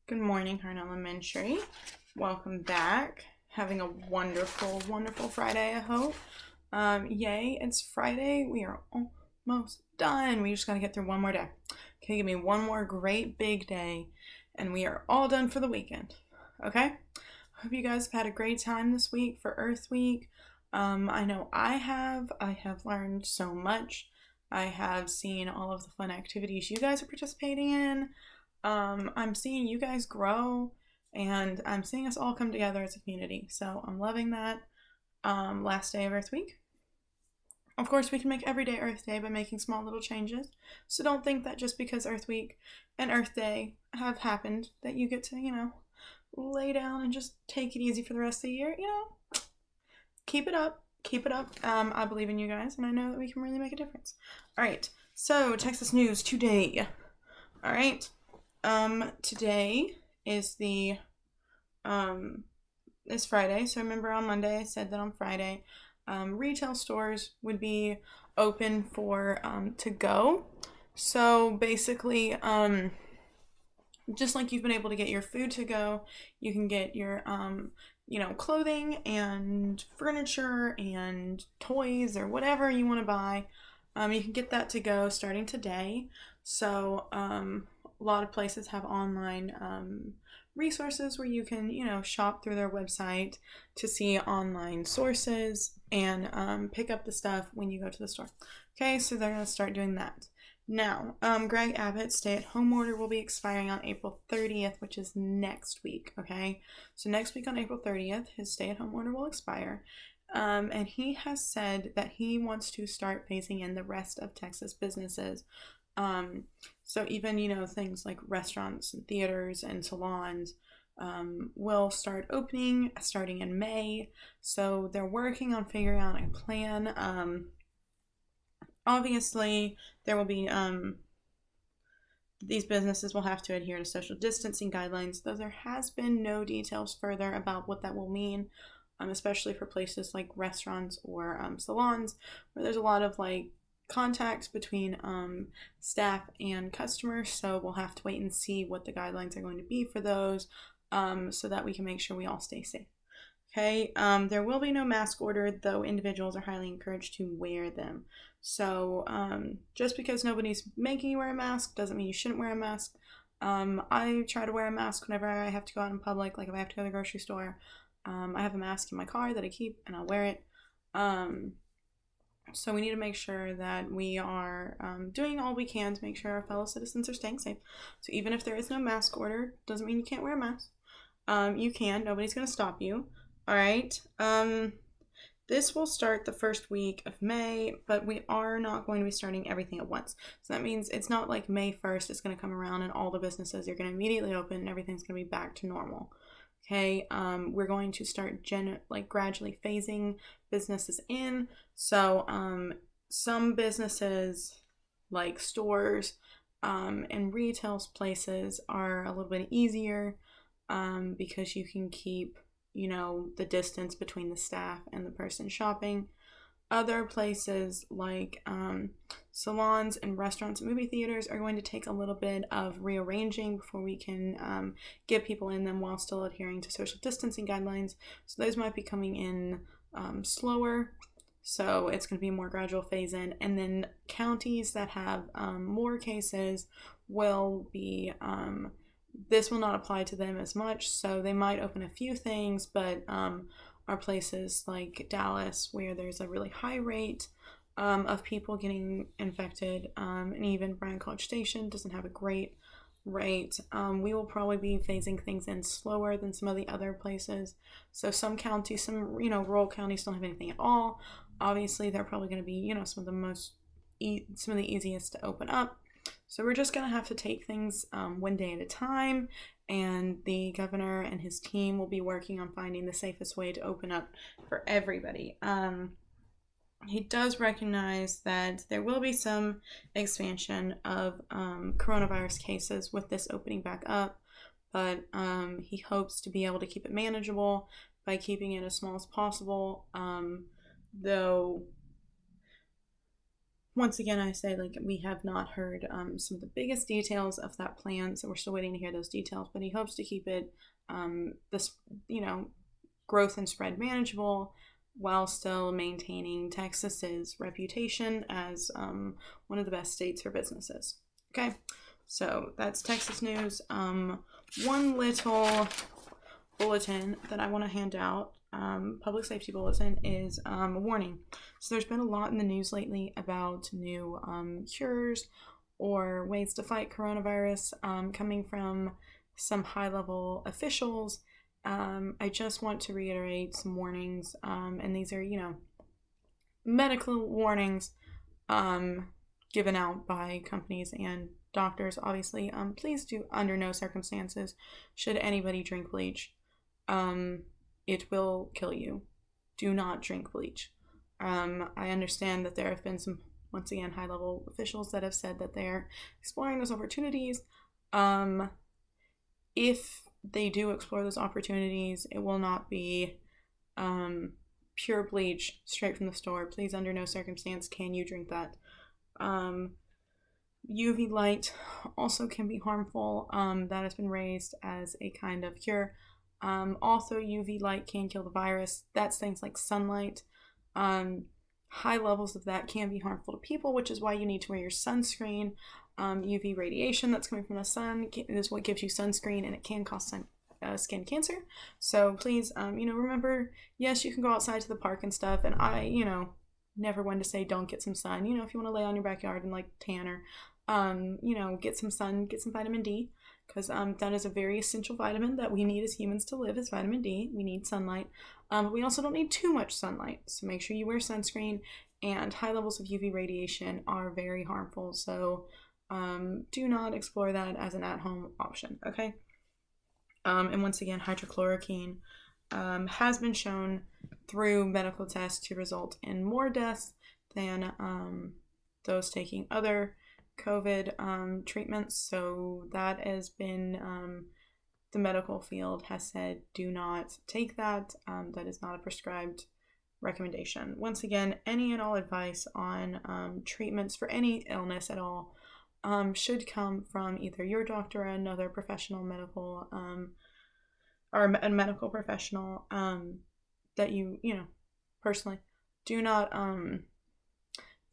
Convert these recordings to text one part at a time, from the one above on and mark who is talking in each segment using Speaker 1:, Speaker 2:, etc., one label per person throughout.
Speaker 1: Good morning, Hearn Elementary. Welcome back. Having a wonderful, wonderful Friday, I hope. Yay, it's Friday. We are almost done. We just gotta get through one more day. Okay, give me one more great big day, and we are all done for the weekend. Okay? Hope you guys have had a great time this week for Earth Week. I know I have. I have learned so much. I have seen all of the fun activities you guys are participating in. I'm seeing you guys grow, and I'm seeing us all come together as a community. So I'm loving that. Last day of Earth Week. Of course, we can make every day Earth Day by making small little changes. So don't think that just because Earth Week and Earth Day have happened that you get to, lay down and just take it easy for the rest of the year. Keep it up. Keep it up. I believe in you guys, and I know that we can really make a difference. All right. So Texas news today. All right. Today is is Friday. So remember on Monday I said that on Friday, retail stores would be open for to go. So basically, just like you've been able to get your food to go, you can get your clothing and furniture and toys or whatever you want to buy. You can get that to go starting today. So a lot of places have online resources where you can, shop through their website to see online sources and pick up the stuff when you go to the store. Okay, so they're going to start doing that. Now, Greg Abbott's stay-at-home order will be expiring on April 30th, which is next week, okay? So next week on April 30th, his stay-at-home order will expire. And he has said that he wants to start phasing in the rest of Texas businesses. So even, things like restaurants and theaters and salons will start opening starting in May. So they're working on figuring out a plan. Obviously, there will be these businesses will have to adhere to social distancing guidelines, though there has been no details further about what that will mean, especially for places like restaurants or salons, where there's a lot of contacts between staff and customers. So we'll have to wait and see what the guidelines are going to be for those, so that we can make sure we all stay safe. Okay, there will be no mask ordered, though individuals are highly encouraged to wear them. So just because nobody's making you wear a mask doesn't mean you shouldn't wear a mask. I try to wear a mask whenever I have to go out in public, like if I have to go to the grocery store. I have a mask in my car that I keep, and I'll wear it. So we need to make sure that we are doing all we can to make sure our fellow citizens are staying safe. So even if there is no mask order, doesn't mean you can't wear a mask. You can. Nobody's going to stop you. All right. This will start the first week of May, but we are not going to be starting everything at once. So that means it's not like May 1st is going to come around and all the businesses are going to immediately open and everything's going to be back to normal. Okay, we're going to start gradually phasing businesses in. So some businesses like stores and retail places are a little bit easier because you can keep the distance between the staff and the person shopping. Other places like salons and restaurants and movie theaters are going to take a little bit of rearranging before we can get people in them while still adhering to social distancing guidelines. So those might be coming in slower. So it's going to be a more gradual phase in. And then counties that have more cases will be this will not apply to them as much, so they might open a few things, but are places like Dallas where there's a really high rate of people getting infected, and even Bryan College Station doesn't have a great rate. We will probably be phasing things in slower than some of the other places. So some counties, some rural counties don't have anything at all. Obviously, they're probably going to be some of the easiest to open up. So we're just going to have to take things one day at a time, and the governor and his team will be working on finding the safest way to open up for everybody. He does recognize that there will be some expansion of coronavirus cases with this opening back up, but he hopes to be able to keep it manageable by keeping it as small as possible, though once again, I say, like, we have not heard some of the biggest details of that plan, so we're still waiting to hear those details. But he hopes to keep it this, growth and spread manageable, while still maintaining Texas's reputation as one of the best states for businesses. Okay, so that's Texas news. One little bulletin that I want to hand out, public safety bulletin, is a warning. So there's been a lot in the news lately about new cures or ways to fight coronavirus coming from some high-level officials. I just want to reiterate some warnings, and these are, medical warnings given out by companies and doctors, obviously. Please do, under no circumstances should anybody drink bleach. It will kill you. Do not drink bleach. I understand that there have been some, once again, high-level officials that have said that they're exploring those opportunities. If they do explore those opportunities, it will not be pure bleach straight from the store. Please, under no circumstance can you drink that. UV light also can be harmful. That has been raised as a kind of cure. Also, UV light can kill the virus. That's things like sunlight. High levels of that can be harmful to people, which is why you need to wear your sunscreen. UV radiation that's coming from the sun is what gives you sunscreen, and it can cause skin cancer. So please, remember, yes, you can go outside to the park and stuff, and I, never one to say don't get some sun. If you want to lay on your backyard and like tan or, get some sun, get some vitamin D, because that is a very essential vitamin that we need as humans to live, is vitamin D. We need sunlight. But we also don't need too much sunlight, so make sure you wear sunscreen, and high levels of UV radiation are very harmful, so do not explore that as an at-home option, okay? And once again, hydrochloroquine has been shown through medical tests to result in more deaths than those taking other COVID treatments. So that has been, the medical field has said, do not take that. That is not a prescribed recommendation. Once again, any and all advice on treatments for any illness at all should come from either your doctor or another professional medical or a medical professional that you personally. Do not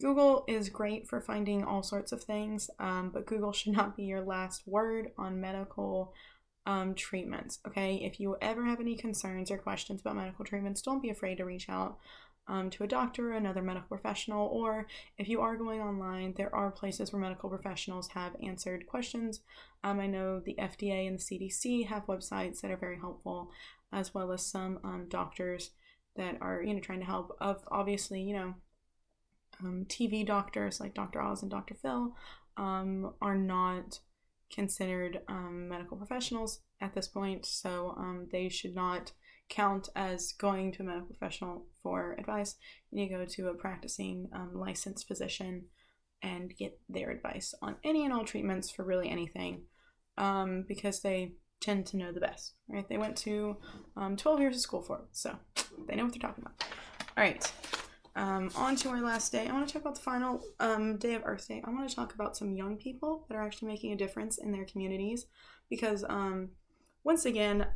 Speaker 1: Google is great for finding all sorts of things, but Google should not be your last word on medical treatments. Okay, if you ever have any concerns or questions about medical treatments, don't be afraid to reach out to a doctor or another medical professional, or if you are going online, there are places where medical professionals have answered questions. I know the FDA and the CDC have websites that are very helpful, as well as some doctors that are trying to help. Obviously, TV doctors like Dr. Oz and Dr. Phil are not considered medical professionals at this point, so they should not count as going to a medical professional for advice. You need to go to a practicing licensed physician and get their advice on any and all treatments for really anything, because they tend to know the best, right? They went to 12 years of school for it, so they know what they're talking about. All right, on to our last day. I want to talk about the final day of Earth Day. I want to talk about some young people that are actually making a difference in their communities, because once again,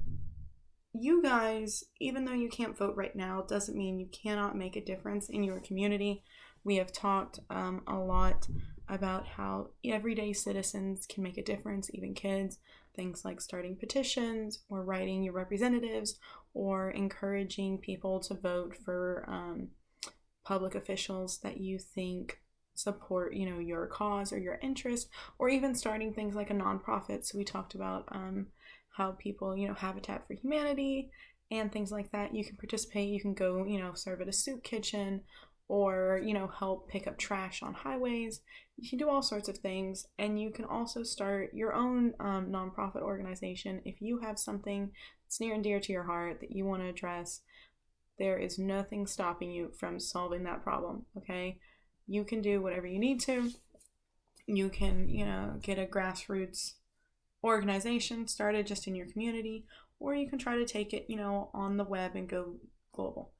Speaker 1: you guys, even though you can't vote right now, doesn't mean you cannot make a difference in your community. We have talked a lot about how everyday citizens can make a difference, even kids. Things like starting petitions or writing your representatives or encouraging people to vote for public officials that you think support, your cause or your interest, or even starting things like a nonprofit. So we talked about how people, Habitat for Humanity and things like that. You can participate. You can go, serve at a soup kitchen, or, help pick up trash on highways. You can do all sorts of things. And you can also start your own nonprofit organization if you have something that's near and dear to your heart that you want to address. There is nothing stopping you from solving that problem, okay? You can do whatever you need to. You can, get a grassroots organization started just in your community, or you can try to take it, on the web and go global.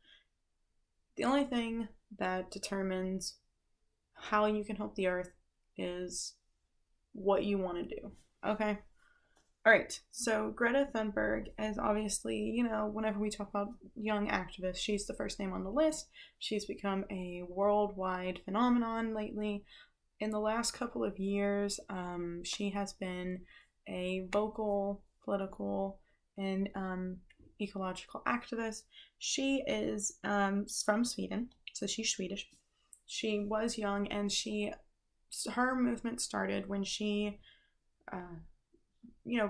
Speaker 1: The only thing that determines how you can help the earth is what you want to do. Okay? All right, so Greta Thunberg is obviously, whenever we talk about young activists, she's the first name on the list. She's become a worldwide phenomenon lately. In the last couple of years, she has been a vocal, political, and ecological activist. She is from Sweden, so she's Swedish. She was young, and her movement started when she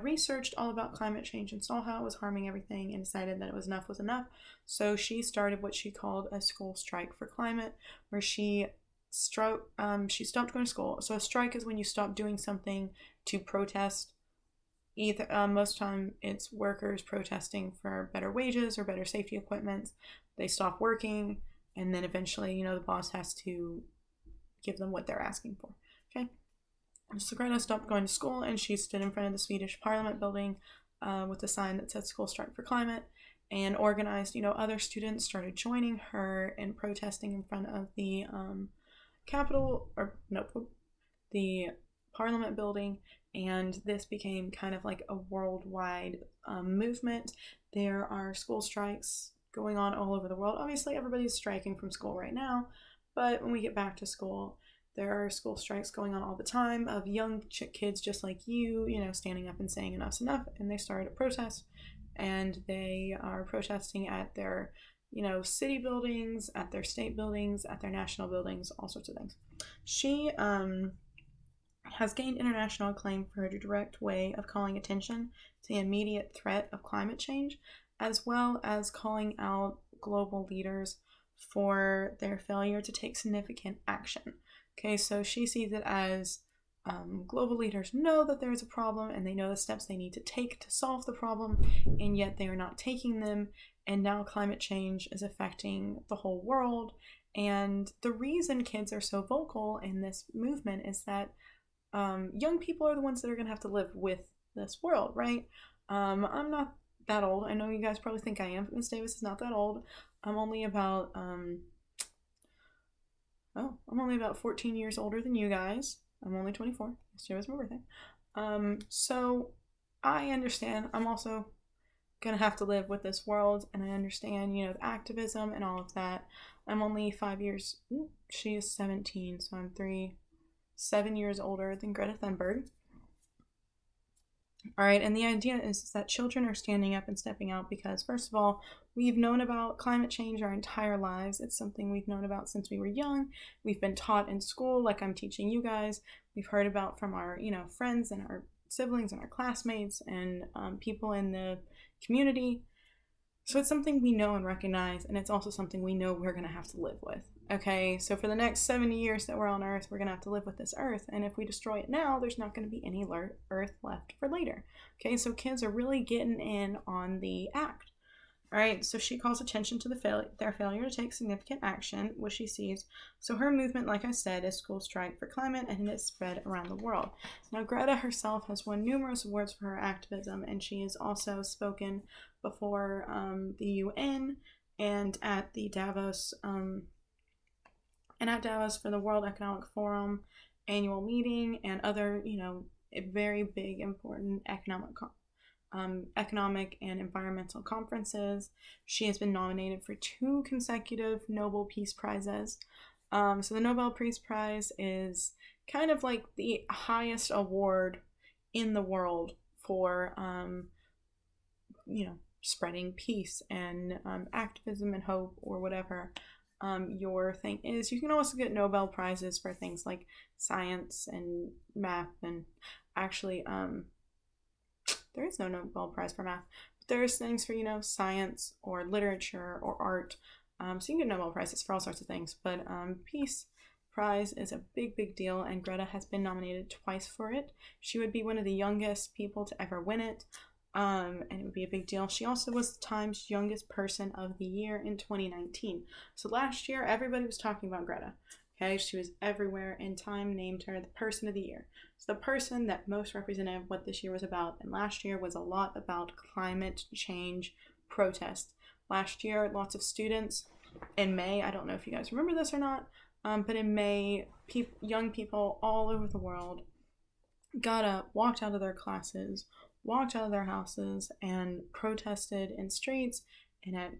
Speaker 1: researched all about climate change and saw how it was harming everything and decided that enough was enough. So she started what she called a school strike for climate, where she stopped going to school. So a strike is when you stop doing something to protest. Either most time it's workers protesting for better wages or better safety equipment. They stop working, and then eventually, the boss has to give them what they're asking for. Okay. So Greta stopped going to school, and she stood in front of the Swedish Parliament building with a sign that said "School Strike for Climate," and organized. Other students started joining her and protesting in front of the the Parliament building, and this became kind of like a worldwide movement. There are school strikes going on all over the world. Obviously, everybody's striking from school right now, but when we get back to school, there are school strikes going on all the time of young kids just like you, standing up and saying enough's enough, and they started a protest, and they are protesting at their, city buildings, at their state buildings, at their national buildings, all sorts of things. She has gained international acclaim for her direct way of calling attention to the immediate threat of climate change, as well as calling out global leaders for their failure to take significant action. Okay, so she sees it as global leaders know that there is a problem, and they know the steps they need to take to solve the problem, and yet they are not taking them, and now climate change is affecting the whole world. And the reason kids are so vocal in this movement is that young people are the ones that are going to have to live with this world, right? I'm not that old. I know you guys probably think I am. Miss Davis is not that old. I'm only about 14 years older than you guys. I'm only 24. Yesterday was my birthday. So I understand. I'm also gonna have to live with this world, and I understand, the activism and all of that. I'm only 5 years. She is 17, so I'm 7 years older than Greta Thunberg. All right, and the idea is that children are standing up and stepping out because, first of all, we've known about climate change our entire lives. It's something we've known about since we were young. We've been taught in school, like I'm teaching you guys. We've heard about from our, friends and our siblings and our classmates and people in the community. So it's something we know and recognize, and it's also something we know we're going to have to live with. Okay, so for the next 70 years that we're on Earth, we're going to have to live with this Earth, and if we destroy it now, there's not going to be any Earth left for later. Okay, so kids are really getting in on the act. All right, so she calls attention to their failure to take significant action, which she sees. So her movement, like I said, is School Strike for Climate, and it is spread around the world. Now, Greta herself has won numerous awards for her activism, and she has also spoken before the UN and at the Davos for the World Economic Forum annual meeting and other, very big, important economic and environmental conferences. She has been nominated for 2 consecutive Nobel Peace Prizes. So the Nobel Peace Prize is kind of like the highest award in the world for, spreading peace and activism and hope, or whatever your thing is. You can also get Nobel Prizes for things like science and math, and actually there is no Nobel Prize for math, but there's things for, science or literature or art. So you can get Nobel Prizes for all sorts of things, but Peace Prize is a big, big deal, and Greta has been nominated twice for it. She would be one of the youngest people to ever win it, and it would be a big deal. She also was Time's youngest person of the year in 2019. So last year, everybody was talking about Greta. Okay, she was everywhere, and Time named her the person of the year. So the person that most represented what this year was about, and last year was a lot about climate change protest. Last year, lots of students in May, I don't know if you guys remember this or not, But in May, young people all over the world got up, walked out of their classes, walked out of their houses, and protested in streets and at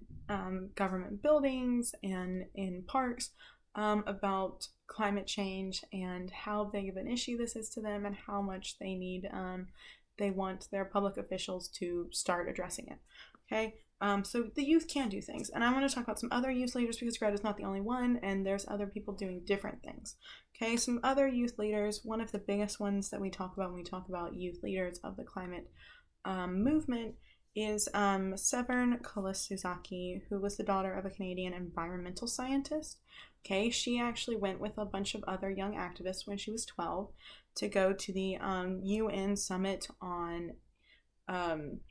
Speaker 1: government buildings and in parks about climate change and how big of an issue this is to them and how much they want their public officials to start addressing it. Okay, so the youth can do things, and I want to talk about some other youth leaders because Greta's not the only one, and there's other people doing different things. Okay, some other youth leaders. One of the biggest ones that we talk about when we talk about youth leaders of the climate movement is Severn Kulisuzaki, who was the daughter of a Canadian environmental scientist. Okay, she actually went with a bunch of other young activists when she was 12 to go to the UN summit on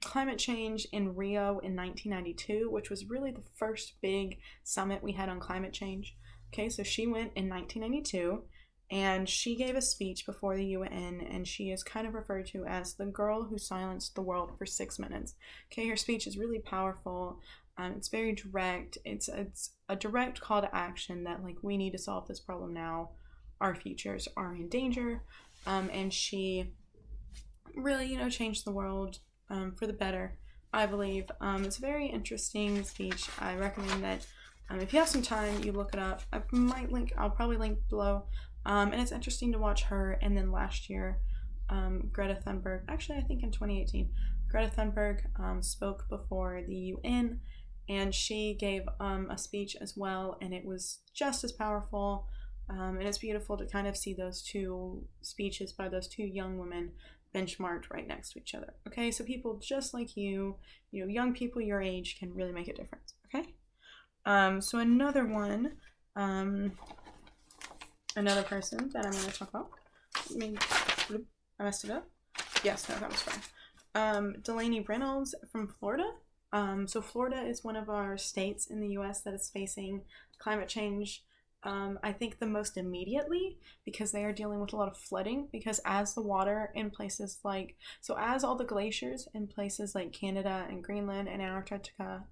Speaker 1: climate change in Rio in 1992, which was really the first big summit we had on climate change. Okay, so she went in 1992 and she gave a speech before the UN, and she is kind of referred to as the girl who silenced the world for 6 minutes. Okay, her speech is really powerful. It's very direct. It's a direct call to action that, like, we need to solve this problem now. Our futures are in danger. And she really, changed the world for the better, I believe. It's a very interesting speech. I recommend that if you have some time, you look it up. I'll probably link below. And it's interesting to watch her. And then last year, Greta Thunberg, actually I think in 2018, Greta Thunberg spoke before the UN, and she gave a speech as well, and it was just as powerful. And it's beautiful to kind of see those two speeches by those two young women benchmarked right next to each other. Okay, so people just like you, young people your age can really make a difference. Okay, so another one, another person that I'm going to talk about. I messed it up. Yes, no, that was fine. Delaney Reynolds from Florida. So Florida is one of our states in the U.S. that is facing climate change. I think the most immediately, because they are dealing with a lot of flooding, because as the water in places like, so as all the glaciers in places like Canada and Greenland and Antarctica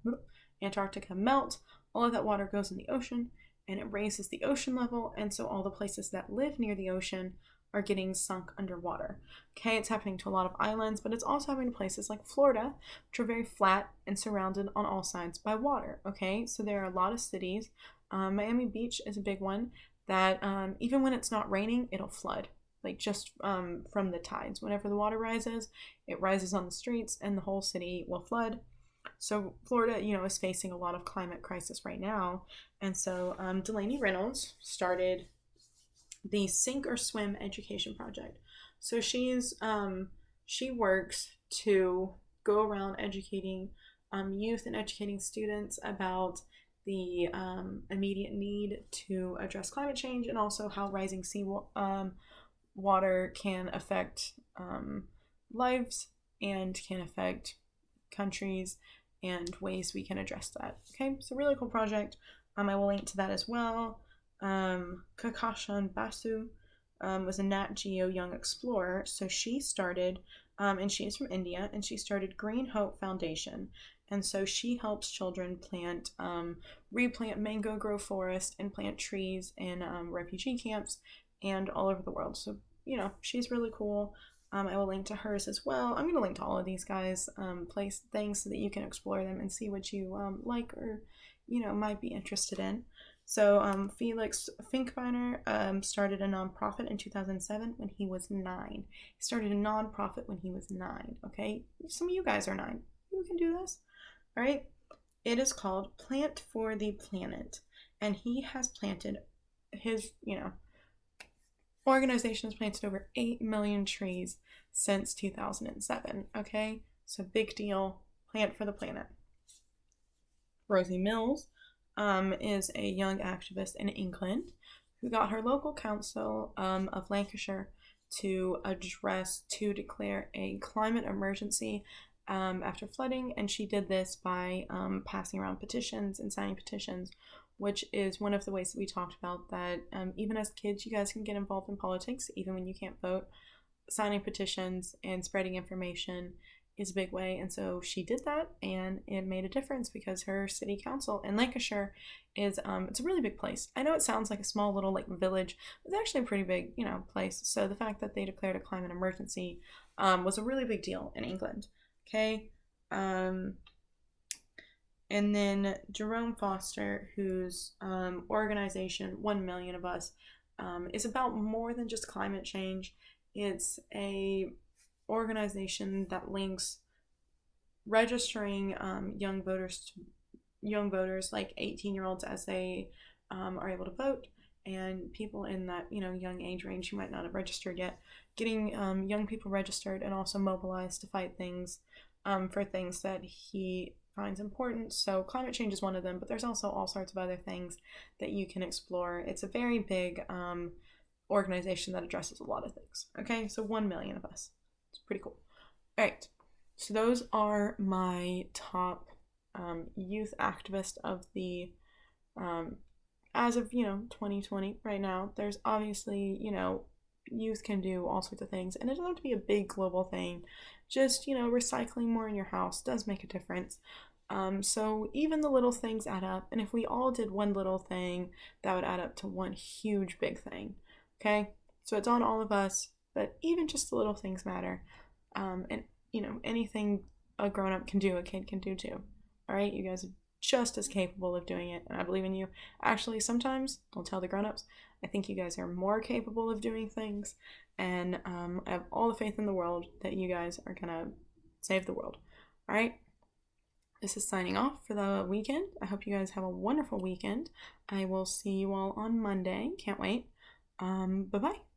Speaker 1: melt, all of that water goes in the ocean and it raises the ocean level, and so all the places that live near the ocean are getting sunk underwater. Okay, it's happening to a lot of islands, but it's also happening to places like Florida, which are very flat and surrounded on all sides by water. Okay, so there are a lot of cities. Miami Beach is a big one that even when it's not raining, it'll flood, like just from the tides. Whenever the water rises, it rises on the streets and the whole city will flood. So Florida, is facing a lot of climate crisis right now. And so Delaney Reynolds started the Sink or Swim Education Project. So she works to go around educating youth and educating students about the immediate need to address climate change, and also how rising sea water can affect lives and can affect countries and ways we can address that. Okay, so really cool project. I will link to that as well. Kakashan Basu was a Nat Geo Young Explorer. So she started, and she is from India, and she started Green Hope Foundation. And so she helps children replant mango grove forest and plant trees in refugee camps and all over the world. So, she's really cool. I will link to hers as well. I'm going to link to all of these guys' place things so that you can explore them and see what you like or, might be interested in. So Felix Finkbeiner started a nonprofit in 2007 when he was 9. He started a nonprofit when he was 9, okay? Some of you guys are 9. You can do this, all right? It is called Plant for the Planet, and he has planted his, organization has planted over 8 million trees since 2007, okay? So big deal, Plant for the Planet. Rosie Mills is a young activist in England who got her local council of Lancashire to declare a climate emergency after flooding, and she did this by passing around petitions and signing petitions, which is one of the ways that we talked about that even as kids, you guys can get involved in politics even when you can't vote. Signing petitions and spreading information is a big way, and so she did that, and it made a difference because her city council in Lancashire is it's a really big place. I know it sounds like a small little like village, but it's actually a pretty big place. So the fact that they declared a climate emergency was a really big deal in England. Okay. And then Jerome Foster, whose organization 1 Million of Us is about more than just climate change. It's a organization that links registering young voters like 18-year-olds as they are able to vote, and people in that young age range who might not have registered yet, getting young people registered and also mobilized to fight things for things that he finds important. So climate change is one of them, but there's also all sorts of other things that you can explore. It's a very big organization that addresses a lot of things. Okay, so 1 Million of Us. It's pretty cool. All right, so those are my top youth activists of the as of 2020 right now. There's obviously youth can do all sorts of things, and it doesn't have to be a big global thing. Just recycling more in your house does make a difference. So even the little things add up, and if we all did one little thing, that would add up to one huge big thing. Okay, so it's on all of us, but even just the little things matter. And anything a grown-up can do, a kid can do too. All right, you guys are just as capable of doing it, and I believe in you. Actually, sometimes I'll tell the grown-ups, I think you guys are more capable of doing things, and I have all the faith in the world that you guys are gonna save the world. All right, this is signing off for the weekend. I hope you guys have a wonderful weekend. I will see you all on Monday. Can't wait. Bye-bye.